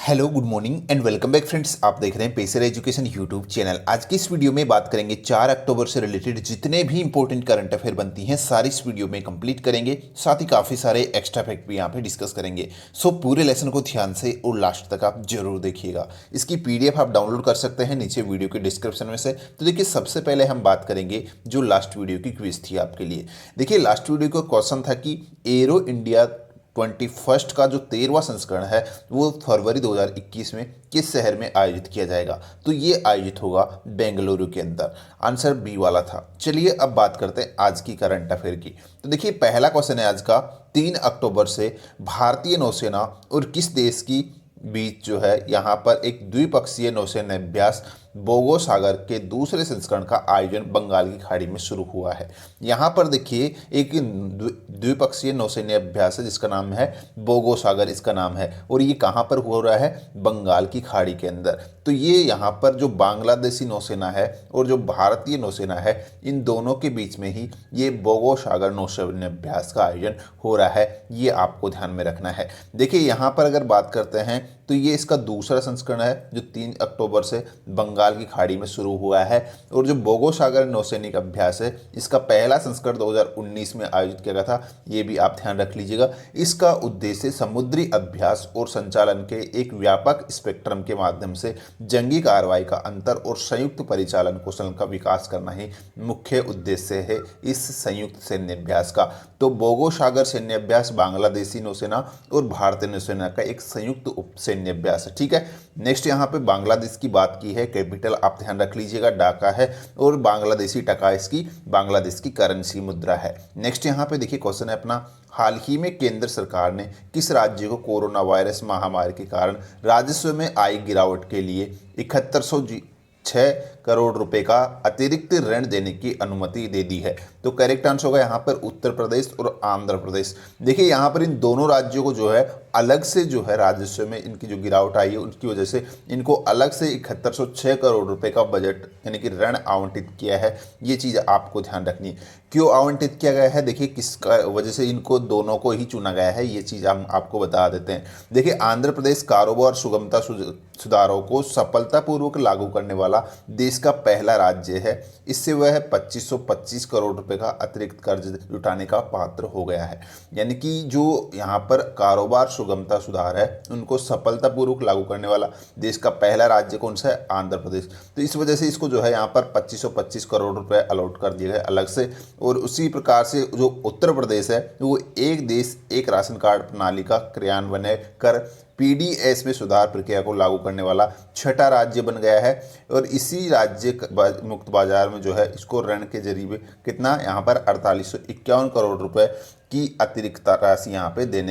Hello good morning and welcome back friends. आप देख रहे हैं पेसर एजुकेशन यूट्यूब चैनल। आज की इस वीडियो में बात करेंगे 4 अक्टूबर से रिलेटेड जितने भी इंपॉर्टेंट करंट अफेयर बनती हैं सारी इस वीडियो में कंप्लीट करेंगे। साथ ही काफ़ी सारे एक्स्ट्रा फैक्ट भी यहाँ पे डिस्कस करेंगे। सो पूरे लेसन को ध्यान से और लास्ट तक आप जरूर देखिएगा। इसकी पीडीएफ आप डाउनलोड कर सकते हैं नीचे वीडियो के डिस्क्रिप्शन में से। तो देखिए, सबसे पहले हम बात करेंगे जो लास्ट वीडियो की क्विज थी आपके लिए। देखिए, लास्ट वीडियो का क्वेश्चन था कि एरो इंडिया 21 का जो 13वां संस्करण है वो फरवरी 2021 में किस शहर में आयोजित किया जाएगा। तो ये आयोजित होगा बेंगलुरु के अंदर। आंसर बी वाला था। चलिए अब बात करते हैं आज की करंट अफेयर की। तो देखिए, पहला क्वेश्चन है आज का, 3 अक्टूबर से भारतीय नौसेना और किस देश की बीच जो है यहाँ पर एक द्विपक्षीय नौसेना अभ्यास बोगो सागर के दूसरे संस्करण का आयोजन बंगाल की खाड़ी में शुरू हुआ है। यहाँ पर देखिए, एक द्विपक्षीय नौसैन्य अभ्यास है जिसका नाम है बोगो सागर, इसका नाम है। और ये कहाँ पर हो रहा है? बंगाल की खाड़ी के अंदर। तो ये यहाँ पर जो बांग्लादेशी नौसेना है और जो भारतीय नौसेना है, इन दोनों के बीच में ही ये बोगो सागर नौसैन्य अभ्यास का आयोजन हो रहा है। ये आपको ध्यान में रखना है। देखिए, यहाँ पर अगर बात करते हैं तो ये इसका दूसरा संस्करण है जो 3 अक्टूबर से बंगाल की खाड़ी में शुरू हुआ है। और जो बोगो सागर नौसैनिक अभ्यास है, इसका पहला संस्करण 2019 में आयोजित किया गया था। ये भी आप ध्यान रख लीजिएगा। इसका उद्देश्य समुद्री अभ्यास और संचालन के एक व्यापक स्पेक्ट्रम के माध्यम से जंगी कार्रवाई का अंतर और संयुक्त परिचालन कौशल का विकास करना ही मुख्य उद्देश्य है इस संयुक्त सैन्य अभ्यास का। तो बोगो सागर सैन्य अभ्यास बांग्लादेशी नौसेना और भारतीय नौसेना का एक संयुक्त उप सैन्य अभ्यास है। ठीक है। नेक्स्ट यहाँ पे बांग्लादेश की बात की है, कैपिटल आप ध्यान रख लीजिएगा ढाका है, और बांग्लादेशी टका इसकी बांग्लादेश की करेंसी मुद्रा है। नेक्स्ट यहाँ पे देखिए, क्वेश्चन है अपना, हाल ही में केंद्र सरकार ने किस राज्य को कोरोना वायरस महामारी के कारण राजस्व में आई गिरावट के लिए 7106 करोड़ रुपए का अतिरिक्त ऋण देने की अनुमति दे दी है? तो करेक्ट आंसर होगा यहाँ पर उत्तर प्रदेश और आंध्र प्रदेश। देखिए, यहाँ पर इन दोनों राज्यों को जो है अलग से जो है राजस्व में इनकी जो गिरावट आई है उसकी वजह से इनको अलग से 7106 करोड़ रुपए का बजट यानी कि ऋण आवंटित किया है। ये चीज़ आपको ध्यान रखनी है। क्यों आवंटित किया गया है? देखिए, किसका वजह से इनको दोनों को ही चुना गया है, ये चीज़ हम आपको बता देते हैं। देखिए, आंध्र प्रदेश कारोबार सुगमता सुधारों को सफलतापूर्वक लागू करने वाला देश का पहला राज्य है। इससे वह 2525 करोड़ रुपए का अतिरिक्त कर्ज जुटाने का पात्र हो गया है। यानी कि जो यहाँ पर कारोबार सुगमता सुधार है उनको सफलतापूर्वक लागू करने वाला देश का पहला राज्य कौन सा है? आंध्र प्रदेश। तो इस वजह से इसको जो है यहाँ पर 2525 करोड़ रुपए अलॉट कर दिए गए अलग से। और उसी प्रकार से जो उत्तर प्रदेश है वो एक देश एक राशन कार्ड प्रणाली का क्रियान्वयन कर पीडीएस में सुधार प्रक्रिया को लागू करने वाला छठा राज्य बन गया है। और इसी राज्य मुक्त बाजार में जो है इसको ऋण के जरिए कितना यहाँ पर 4851 करोड़ रुपए की अतिरिक्त राशि यहाँ पे दे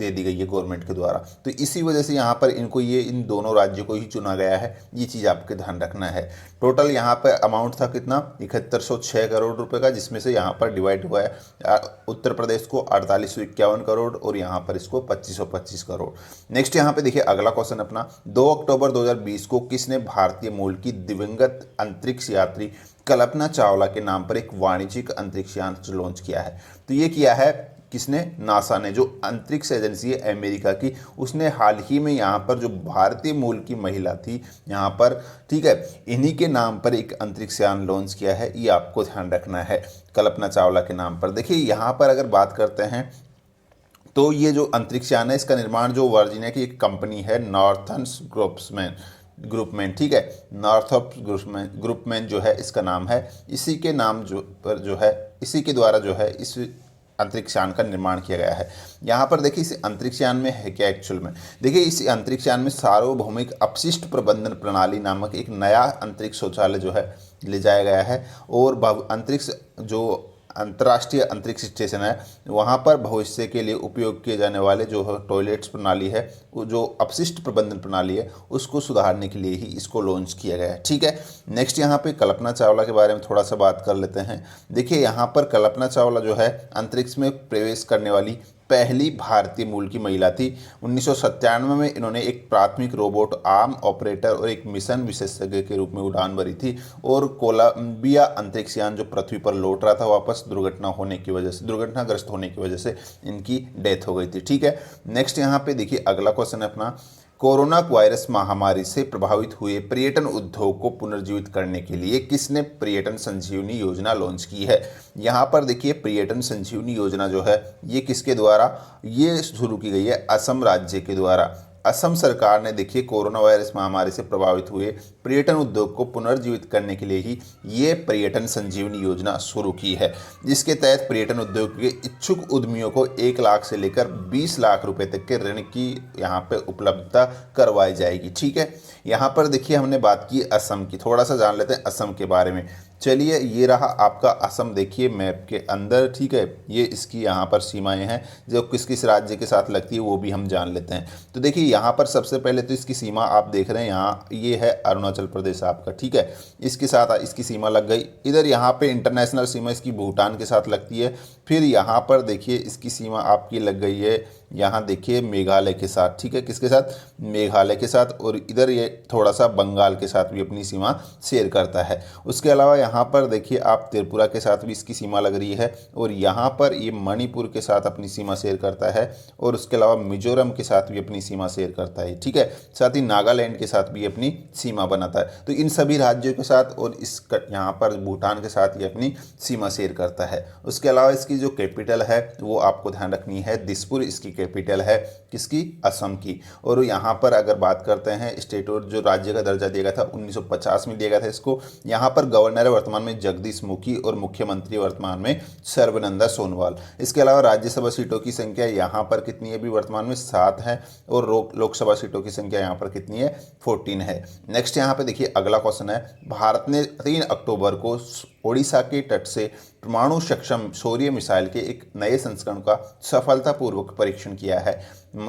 दी गई है गवर्नमेंट के द्वारा। तो इसी वजह से यहाँ पर इनको ये इन दोनों राज्यों को ही चुना गया है। ये चीज़ आपके ध्यान रखना है। टोटल यहाँ पर अमाउंट था कितना? 7106 करोड़ रुपए का, जिसमें से यहाँ पर डिवाइड हुआ है उत्तर प्रदेश को 4851 करोड़ और यहाँ पर इसको 2525 करोड़। नेक्स्ट यहाँ पे देखिए, अगला क्वेश्चन अपना, 2 अक्टूबर 2020 को किसने भारतीय मूल की दिवंगत अंतरिक्ष यात्री कल्पना चावला के नाम पर एक वाणिज्यिक अंतरिक्ष यान लॉन्च किया है? तो ये किया है किसने? नासा ने, जो अंतरिक्ष एजेंसी है अमेरिका की, उसने हाल ही में यहाँ पर जो भारतीय मूल की महिला थी यहाँ पर, ठीक है, इन्हीं के नाम पर एक अंतरिक्ष यान लॉन्च किया है। ये आपको ध्यान रखना है, कल्पना चावला के नाम पर। देखिए, यहाँ पर अगर बात करते हैं तो ये जो अंतरिक्ष यान है इसका निर्माण जो वर्जीनिया की एक कंपनी है नॉर्थर्न ग्रुपमैन, ठीक है, नॉर्थअप ग्रुपमैन जो है इसका नाम है, इसी के नाम जो है इसी के द्वारा जो है इस अंतरिक्ष यान का निर्माण किया गया है। यहाँ पर देखिए, इस अंतरिक्ष यान में है क्या एक्चुअल में? देखिए, इस अंतरिक्ष यान में सार्वभौमिक अपशिष्ट प्रबंधन प्रणाली नामक एक नया अंतरिक्ष शौचालय जो है ले जाया गया है। और अंतरिक्ष जो अंतर्राष्ट्रीय अंतरिक्ष स्टेशन है वहाँ पर भविष्य के लिए उपयोग किए जाने वाले जो टॉयलेट्स प्रणाली है, वो जो अपशिष्ट प्रबंधन प्रणाली है उसको सुधारने के लिए ही इसको लॉन्च किया गया है। ठीक है। नेक्स्ट यहाँ पे कल्पना चावला के बारे में थोड़ा सा बात कर लेते हैं। देखिए, यहाँ पर कल्पना चावला जो है अंतरिक्ष में प्रवेश करने वाली पहली भारतीय मूल की महिला थी। 1997 में इन्होंने एक प्राथमिक रोबोट आर्म ऑपरेटर और एक मिशन विशेषज्ञ के रूप में उड़ान भरी थी। और कोलंबिया अंतरिक्ष यान जो पृथ्वी पर लौट रहा था वापस, दुर्घटनाग्रस्त होने की वजह से इनकी डेथ हो गई थी। ठीक है। नेक्स्ट यहाँ पे देखिए, अगला क्वेश्चन है अपना, कोरोना वायरस महामारी से प्रभावित हुए पर्यटन उद्योग को पुनर्जीवित करने के लिए किसने पर्यटन संजीवनी योजना लॉन्च की है। यहाँ पर देखिए पर्यटन संजीवनी योजना जो है ये किसके द्वारा ये शुरू की गई है, असम राज्य के द्वारा। असम सरकार ने देखिए कोरोना वायरस महामारी से प्रभावित हुए पर्यटन उद्योग को पुनर्जीवित करने के लिए ही ये पर्यटन संजीवनी योजना शुरू की है, जिसके तहत पर्यटन उद्योग के इच्छुक उद्यमियों को 1 लाख से लेकर 20 लाख रुपए तक के ऋण की यहाँ पे उपलब्धता करवाई जाएगी। ठीक है, यहाँ पर देखिए हमने बात की असम की, थोड़ा सा जान लेते हैं असम के बारे में। चलिए ये रहा आपका असम, देखिए मैप के अंदर। ठीक है, ये इसकी यहाँ पर सीमाएं हैं जो किस किस राज्य के साथ लगती है वो भी हम जान लेते हैं। तो देखिए यहाँ पर सबसे पहले तो इसकी सीमा आप देख रहे हैं, यहाँ ये है अरुणाचल प्रदेश आपका। ठीक है, इसके साथ इसकी सीमा लग गई। इधर यहाँ पे इंटरनेशनल सीमा इसकी भूटान के साथ लगती है। फिर यहाँ पर देखिए इसकी सीमा आपकी लग गई है, यहाँ देखिए मेघालय के साथ। ठीक है, किसके साथ, मेघालय के साथ। और इधर ये थोड़ा सा बंगाल के साथ भी अपनी सीमा शेयर करता है। उसके अलावा यहाँ पर देखिए आप त्रिपुरा के साथ भी इसकी सीमा लग रही है, और यहाँ पर ये मणिपुर के साथ अपनी सीमा शेयर करता है, और उसके अलावा मिजोरम के साथ भी अपनी सीमा शेयर करता है। ठीक है, साथ ही नागालैंड के साथ भी अपनी सीमा बनाता है। तो इन सभी राज्यों के साथ और इस यहाँ पर भूटान के साथ ये अपनी सीमा शेयर करता है। उसके अलावा इसकी जो कैपिटल है वो आपको ध्यान रखनी है, दिसपुर इसकी कैपिटल है, किसकी, असम की। और यहाँ पर अगर बात करते हैं स्टेट और जो राज्य का दर्जा दिया गया था 1950 में दिया गया था इसको। यहाँ पर गवर्नर है वर्तमान में जगदीश मुखी, और मुख्यमंत्री वर्तमान में सर्बानंद सोनोवाल। इसके अलावा राज्यसभा सीटों की संख्या यहाँ पर कितनी है, भी वर्तमान में 7 है, और लोकसभा सीटों की संख्या यहाँ पर कितनी है, 14 है। नेक्स्ट यहाँ पे देखिए अगला क्वेश्चन है, भारत ने 3 अक्टूबर को ओडिशा के तट से परमाणु सक्षम सौर्य मिसाइल के एक नए संस्करण का सफलतापूर्वक परीक्षण किया है।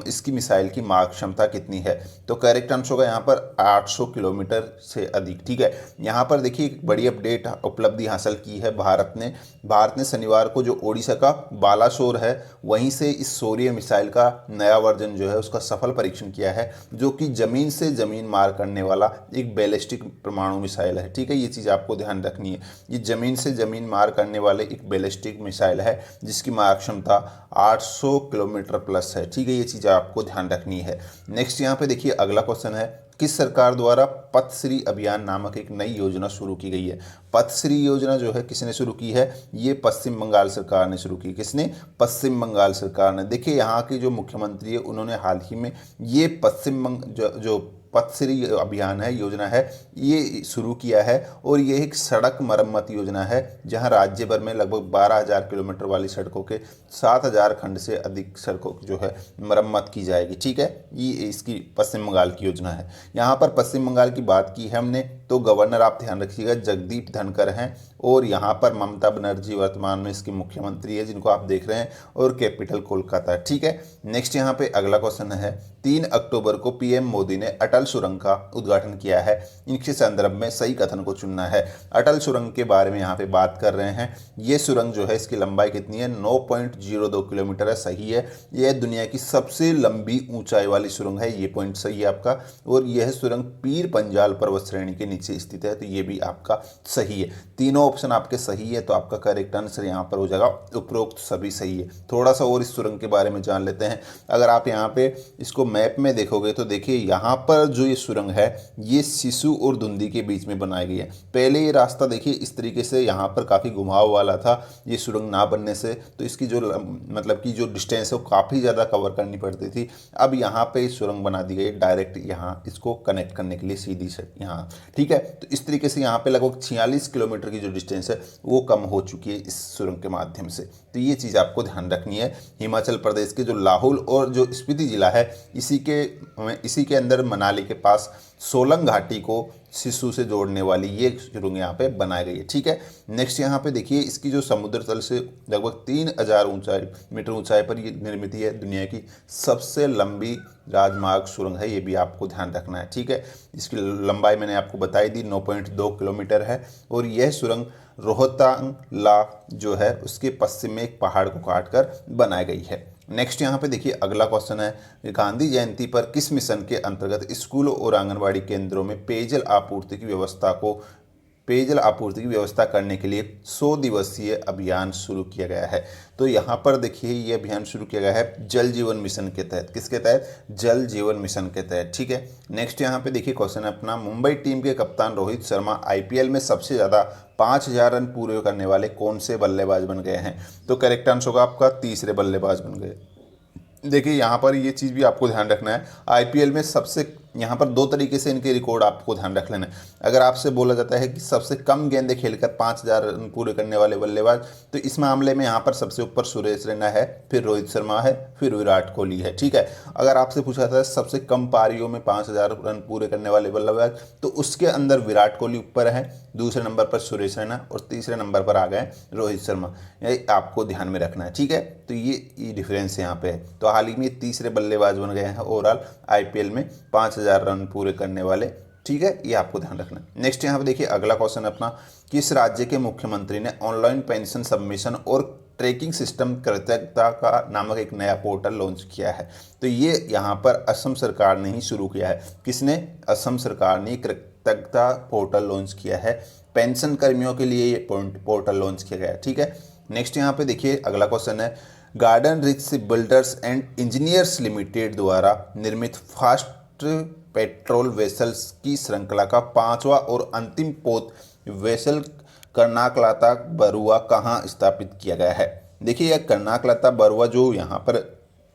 इसकी मिसाइल की मारक क्षमता कितनी है, तो करेक्ट आंसर होगा यहाँ पर 800 किलोमीटर से अधिक। ठीक है, यहाँ पर देखिए एक बड़ी अपडेट उपलब्धि हासिल की है भारत ने शनिवार को जो ओडिशा का बालासोर है वहीं से इस सौर्य मिसाइल का नया वर्जन जो है उसका सफल परीक्षण किया है, जो कि जमीन से जमीन मार करने वाला एक बैलिस्टिक परमाणु मिसाइल है। ठीक है, ये चीज़ आपको ध्यान रखनी है, ये जमीन से जमीन मार करने वाले एक बैलिस्टिक मिसाइल है जिसकी मारक क्षमता 800 किलोमीटर प्लस है। ठीक है, ये चीज़ आपको ध्यान रखनी है। नेक्स्ट यहाँ पे देखिए अगला क्वेश्चन है, किस सरकार द्वारा पथश्री अभियान नामक एक नई योजना शुरू की गई है। पथश्री योजना जो है किसने शुरू की है, ये पश्चिम बंगाल सरकार ने शुरू की। किसने, पश्चिम बंगाल सरकार ने। देखिए यहाँ की जो मुख्यमंत्री है उन्होंने हाल ही में ये पश्चिम जो पथश्री अभियान है, योजना है, ये शुरू किया है, और ये एक सड़क मरम्मत योजना है जहां राज्य भर में लगभग 12,000 किलोमीटर वाली सड़कों के 7,000 खंड से अधिक सड़कों की जो है मरम्मत की जाएगी। ठीक है, ये इसकी पश्चिम बंगाल की योजना है। यहाँ पर पश्चिम बंगाल की बात की है हमने, तो गवर्नर आप ध्यान रखिएगा जगदीप धनखड़ हैं, और यहाँ पर ममता बनर्जी वर्तमान में इसकी मुख्यमंत्री है जिनको आप देख रहे हैं, और कैपिटल कोलकाता। ठीक है, नेक्स्ट यहाँ पे अगला क्वेश्चन है, 3 अक्टूबर को पीएम मोदी ने अटल सुरंग का उद्घाटन किया है, इनके संदर्भ में सही कथन को चुनना है। अटल सुरंग के बारे में यहाँ पे बात कर रहे हैं। ये सुरंग जो है इसकी लंबाई कितनी है, 9.02 किलोमीटर है, सही है। यह दुनिया की सबसे लंबी ऊंचाई वाली सुरंग है, ये पॉइंट सही है आपका। और यह सुरंग पीर पंजाल पर्वत श्रेणी के नीचे स्थित है, तो ये भी आपका सही है। तीनों ऑप्शन आपके सही है, तो आपका करेक्ट आंसर यहाँ पर हो जाएगा उपरोक्त सभी सही है। थोड़ा सा और इस सुरंग के बारे में जान लेते हैं। अगर आप यहाँ पे इसको मैप में देखोगे तो देखिए यहाँ पर जो ये सुरंग है ये सिसु और धुंधी के बीच में बनाई गई है। पहले ये रास्ता देखिए इस तरीके से यहाँ पर काफ़ी घुमाव वाला था, ये सुरंग ना बनने से तो इसकी जो मतलब कि जो डिस्टेंस है वो काफ़ी ज़्यादा कवर करनी पड़ती थी। अब यहाँ पे सुरंग बना दी गई डायरेक्ट यहाँ इसको कनेक्ट करने के लिए सीधी से यहाँ। ठीक है, तो इस तरीके से यहाँ पे लगभग 46 किलोमीटर की जो डिस्टेंस है वो कम हो चुकी है इस सुरंग के माध्यम से। तो ये चीज़ आपको ध्यान रखनी है। हिमाचल प्रदेश के जो लाहौल और जो स्पीति जिला है इसी के अंदर मनाली के पास सोलंग घाटी को सिसु से जोड़ने वाली ये सुरंग यहाँ पे बनाई गई है। ठीक है, नेक्स्ट यहाँ पे देखिए इसकी जो समुद्र तल से लगभग 3,000 मीटर ऊंचाई पर ये निर्मित है, दुनिया की सबसे लंबी राजमार्ग सुरंग है, ये भी आपको ध्यान रखना है। ठीक है, इसकी लंबाई मैंने आपको बताई दी 9.2 किलोमीटर है, और यह सुरंग रोहतांग ला जो है उसके पश्चिम में एक पहाड़ को काटकर बनाई गई है। नेक्स्ट यहाँ पे देखिए अगला क्वेश्चन है, गांधी जयंती पर किस मिशन के अंतर्गत स्कूलों और आंगनबाड़ी केंद्रों में पेयजल आपूर्ति की व्यवस्था को पेयजल आपूर्ति की व्यवस्था करने के लिए 100 दिवसीय अभियान शुरू किया गया है। तो यहाँ पर देखिए ये अभियान शुरू किया गया है जल जीवन मिशन के तहत। किसके तहत? जल जीवन मिशन के तहत। ठीक है, नेक्स्ट यहाँ पे देखिए क्वेश्चन है अपना, मुंबई टीम के कप्तान रोहित शर्मा आईपीएल में सबसे ज़्यादा 5000 रन पूरे करने वाले कौन से बल्लेबाज बन गए हैं? तो करेक्ट आंसर होगा आपका तीसरे बल्लेबाज बन गए। देखिए यहाँ पर ये चीज़ भी आपको ध्यान रखना है, आईपीएल में सबसे यहाँ पर दो तरीके से इनके रिकॉर्ड आपको ध्यान रख लेना है। अगर आपसे बोला जाता है कि सबसे कम गेंदें खेलकर 5000 रन पूरे करने वाले बल्लेबाज, तो इस मामले में यहाँ पर सबसे ऊपर सुरेश रैना है, फिर रोहित शर्मा है, फिर विराट कोहली है। ठीक है, अगर आपसे पूछा जाता है सबसे कम पारियों में 5000 रन पूरे करने वाले बल्लेबाज, तो उसके अंदर विराट कोहली ऊपर है, दूसरे नंबर पर सुरेश रैना और तीसरे नंबर पर आ गए रोहित शर्मा। ये आपको ध्यान में रखना है। ठीक है, तो ये डिफरेंस यहाँ पे है। तो हाल ही में तीसरे बल्लेबाज बन गए हैं ओवरऑल आईपीएल में 5000 रन पूरे करने वाले। ठीक है, ये आपको ध्यान रखना है। नेक्स्ट यहाँ पे देखिए अगला क्वेश्चन अपना, किस राज्य के मुख्यमंत्री ने ऑनलाइन पेंशन सबमिशन और ट्रैकिंग सिस्टम कृतज्ञता का नामक एक नया पोर्टल लॉन्च किया है? तो ये यहाँ पर असम सरकार ने ही शुरू किया है। किसने? असम सरकार ने कृतज्ञता पोर्टल लॉन्च किया है। पेंशन कर्मियों के लिए ये पोर्टल लॉन्च किया गया है। ठीक है, नेक्स्ट यहाँ पे देखिए अगला क्वेश्चन है, garden rich builders and engineers limited द्वारा निर्मित फास्ट पेट्रोल वेसल्स की श्रृंखला का 5वां और अंतिम पोत वेसल कर्नाकलाता बरुआ कहाँ स्थापित किया गया है? देखिए यह कर्नाकलाता बरुआ जो यहाँ पर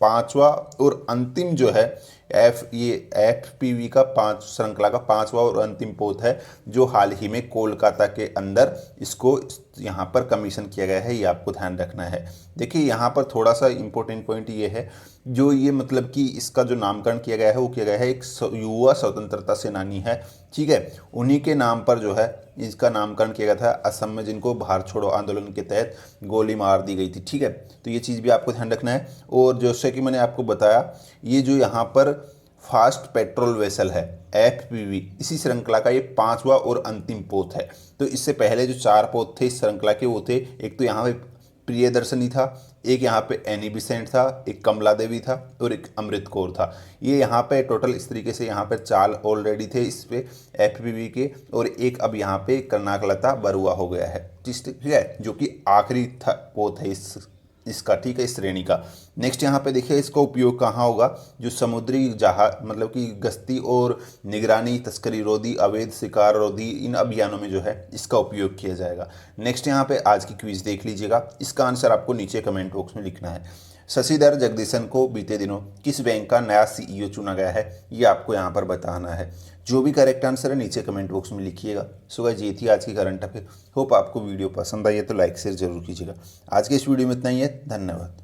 5वां और अंतिम जो है ये एफपीवी का 5 श्रृंखला का 5वां और अंतिम पोत है, जो हाल ही में कोलकाता के अंदर इसको यहाँ पर कमीशन किया गया है। ये आपको ध्यान रखना है। देखिए यहाँ पर थोड़ा सा इम्पोर्टेंट पॉइंट ये है, जो ये मतलब कि इसका जो नामकरण किया गया है वो किया गया है एक युवा स्वतंत्रता सेनानी है। ठीक है, उन्हीं के नाम पर जो है इसका नामकरण किया गया था असम में, जिनको भारत छोड़ो आंदोलन के तहत गोली मार दी गई थी। ठीक है, तो ये चीज़ भी आपको ध्यान रखना है। और जैसे कि मैंने आपको बताया, ये जो यहाँ पर फास्ट पेट्रोल वेसल है एफपीवी, इसी श्रृंखला का ये 5वां और अंतिम पोत है। तो इससे पहले जो 4 पोत थे इस श्रृंखला के वो थे, एक तो यहाँ पे प्रियदर्शनी था, एक यहाँ पे एनी बिसेंट था, एक कमला देवी था और एक अमृत कौर था। ये यहाँ पे टोटल इस तरीके से यहाँ पे 4 ऑलरेडी थे इस पे एफपीवी के, और एक अब यहाँ पे कर्नाकलता बरुआ हो गया है। ठीक है, जो कि आखिरी पोत है इसका। ठीक है, इस श्रेणी का। नेक्स्ट यहाँ पे देखिए इसका उपयोग कहाँ होगा, जो समुद्री जहाज मतलब कि गश्ती और निगरानी, तस्करी रोधी, अवैध शिकार रोधी, इन अभियानों में जो है इसका उपयोग किया जाएगा। नेक्स्ट यहाँ पे आज की क्विज देख लीजिएगा, इसका आंसर आपको नीचे कमेंट बॉक्स में लिखना है। शशिधर जगदीशन को बीते दिनों किस बैंक का नया सीईओ चुना गया है? ये आपको यहाँ पर बताना है। जो भी करेक्ट आंसर है नीचे कमेंट बॉक्स में लिखिएगा। सो गाइस ये थी आज की करंट अफेयर। होप आपको वीडियो पसंद आई है तो लाइक शेयर जरूर कीजिएगा। आज के इस वीडियो में इतना ही है। धन्यवाद।